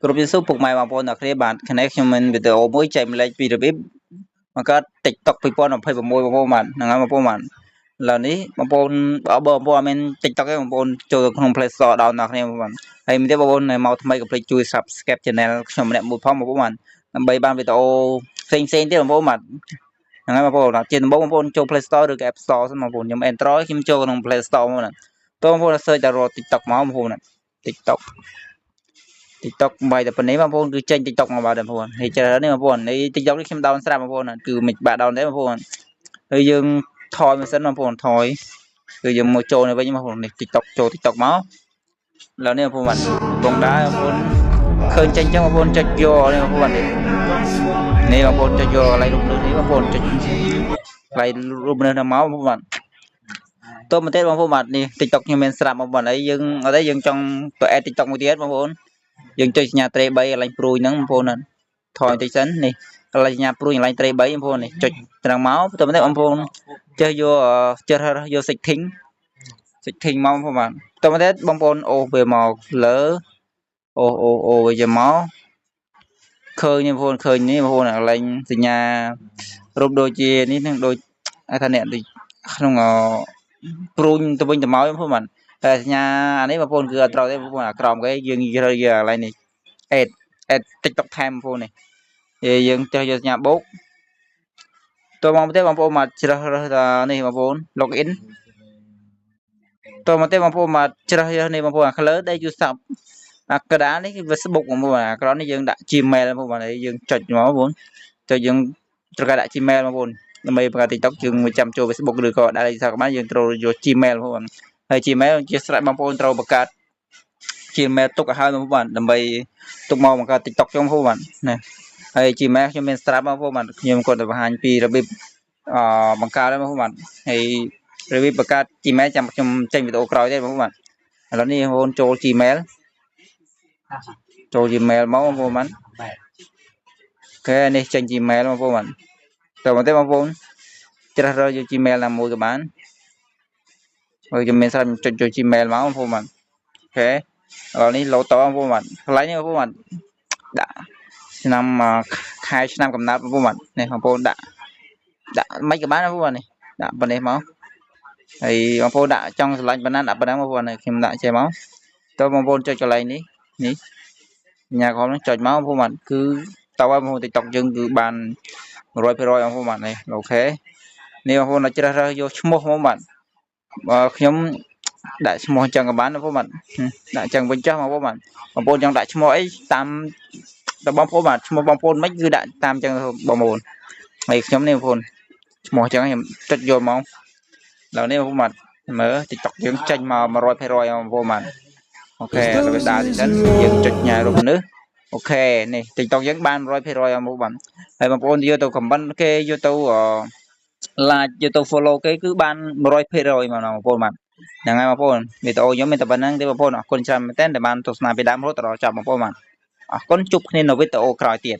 គ្រប់ជាសួរពុកម៉ែបងប្អូនអ្នកគ្នាបាទខាងនេះខ្ញុំមានវីដេអូមួយចែកម្លែកពីរបៀបបង្កើត TikTok 2026បងប្អូនបាទហ្នឹងហើយបងប្អូនបាទឥឡូវនេះបងប្អូនបងប្អូនអត់មាន TikTok ទេបងប្អូនចូលទៅក្នុង Play Store ដោនអ្នកគ្នាបងប្អូនហើយមានទេបងប្អូនមកថ្មីកុំភ្លេចជួយ Subscribe Channel ខ្ញុំម្នាក់មួយផងបងប្អូនបាទដើម្បីបានវីដេអូផ្សេងទៀតបងប្អូនបាទហ្នឹងហើយបងប្អូនជាដំបូងបងប្អូនចូល Play Store ឬក៏ App Store សិនបងប្អូនខ្ញុំ Android ខ្ញុំចូលក្នុង Play Store បងប្អូនតើបងប្អូន search តែរក TikTok មកបងប្អូន TikTok បាយតែប៉ុណ្ណេះបងប្អូនគឺចេញ TikTok មកបាទបងប្អូនហើយច្រើននេះបងប្អូននេះ TikTok នេះខ្ញុំដោនស្រាប់បងប្អូនគឺមិនបាក់ដោនទេបងប្អូនហើយយើងថយមកសិនបងប្អូនថយគឺយើងមកចូលនៅវិញបងប្អូននេះ TikTok ចូល TikTok មកឥឡូវនេះបងប្អូនបាទបងដែរបងប្អូនឃើញចេញចឹងបងប្អូនចុចយកនេះបងប្អូននេះបងប្អូនចុចយកកន្លែងរូបនេះបងប្អូនចុចកន្លែងរូបនេះទៅមកបងប្អូនបាទតើមកទៀតបងប្អូនបាទនេះ TikTok ខ្ញុំមានស្រាប់បងប្អូនហើយយើងអត់ទេយើងចង់ទៅ add TikTok មួយទៀតបងប្អូនយើងចុចសញ្ញាត្រី3កន្លែងព្រួយហ្នឹងបងប្អូនថយបន្តិចសិននេះកន្លែងសញ្ញាព្រួយកន្លែងត្រី3បងប្អូននេះចុចត្រង់មកទៅមកបងប្អូនចេះយកយក setting មកបងប្អូនបាទទៅមកបងប្អូនអូសវាមកលើអូវាយកមកឃើញបងប្អូនឃើញនេះបងប្អូនកន្លែងសញ្ញារូបដូចជានេះនឹងដូចថាអ្នកក្នុងព្រួយទៅវិញទៅមកបងប្អូនបាទតែសញ្ញាអានេះបងប្អូនគឺអត់ត្រូវទេបងប្អូនអាក្រមគេយើងរើយកន្លែងនេះ add TikTok time បងប្អូននេះយើងចេះយកសញ្ញាបូកតើមកទេបងប្អូនមកជ្រើសរើសនេះបងប្អូន login តើមកទេបងប្អូនមកជ្រើសរើសនេះបងប្អូនអា color ដែលយូរសាប់អាកដាលនេះគឺ Facebook បងប្អូនអាក្រោមនេះយើងដាក់ Gmail បងប្អូនហើយយើងចុចមកបងប្អូនចុចយើងត្រូវការដាក់ Gmail បងប្អូនដើម្បីបង្កើត TikTok យើងចាំចូល Facebook ឬក៏ដាក់អីថាក៏បានយើងត្រូវយក Gmail បងប្អូនហើយ Gmail ជាស្រេចបងប្អូនត្រូវបង្កើត Gmail ទុកឲ្យហើយបងប្អូនដើម្បីទុកមកបង្កើត TikTok ចឹងបងប្អូនបាទណាហើយ Gmail ខ្ញុំមានស្រាប់បងប្អូនបាទខ្ញុំគាត់ទៅបង្ហាញពីរបៀបបង្កើតបងប្អូនបាទហើយរបៀបបង្កើត Gmail ចាំខ្ញុំចេញវីដេអូក្រោយទេបងប្អូនបាទឥឡូវនេះបងប្អូនចូល Gmail មកបងប្អូនបាទអូខេនេះចេញ Gmail បងប្អូនបាទតើមកទេបងប្អូនជ្រើសរើសយក Gmail ណាមួយក៏បានហើយខ្ញុំមានស្រាប់ចុចចូល Gmail មកបងប្អូនបាទអូខេឥឡូវនេះលោតតបងប្អូនបាទកន្លែងនេះបងប្អូនបាទដាក់ឆ្នាំខែឆ្នាំកំណើតបងប្អូនបាទនេះបងប្អូនដាក់មិនក៏បានបងប្អូននេះដាក់ប៉ុណ្ណេះមកហើយបងប្អូនដាក់ចង់ឆ្លាញ់ប៉ុណ្ណាដាក់ប៉ុណ្ណឹងបងប្អូនខ្ញុំដាក់ចេះមកតើបងប្អូនចុចកន្លែងនេះសញ្ញាក្រហមនេះចុចមកបងប្អូនបាទគឺតើបងប្អូន TikTok យើងគឺបាន 100% បងប្អូនបាទនេះអូខេនេះបងប្អូនជ្រើសរើសយកឈ្មោះបងបាទខ្ញុំដាក់ឈ្មោះអញ្ចឹងក៏បានបងប្អូនបាទដាក់អញ្ចឹងវិញចុះបងប្អូនបាទបងប្អូនចង់ដាក់ឈ្មោះអីតាមបងប្អូនបាទឈ្មោះបងប្អូនមិនគឺដាក់តាមអញ្ចឹងបងប្អូនហើយខ្ញុំនេះបងប្អូនឈ្មោះអញ្ចឹងខ្ញុំចុចយកមកឥឡូវនេះបងប្អូនបាទមើល TikTok យើងចេញមក 100% បងប្អូនបាទអូខេឥឡូវដើរទីសិនយើងចុចញ៉ាយរូបនេះអូខេនេះ TikTok យើងបាន 100% បងប្អូនបាទហើយបងប្អូនយកទៅ comment គេយកទៅ like យកទៅ follow គេគឺបាន 100% មកបងប្អូនបាទហ្នឹងហើយបងប្អូនវីដេអូខ្ញុំមានតែប៉ុណ្្នឹងទេបងប្អូនអរគុណច្រើនមែនទែនដែលបានទស្សនាពីដើមរហូតដល់ចប់បងប្អូនបាទអរគុណជួបគ្នានៅវីដេអូក្រោយទៀត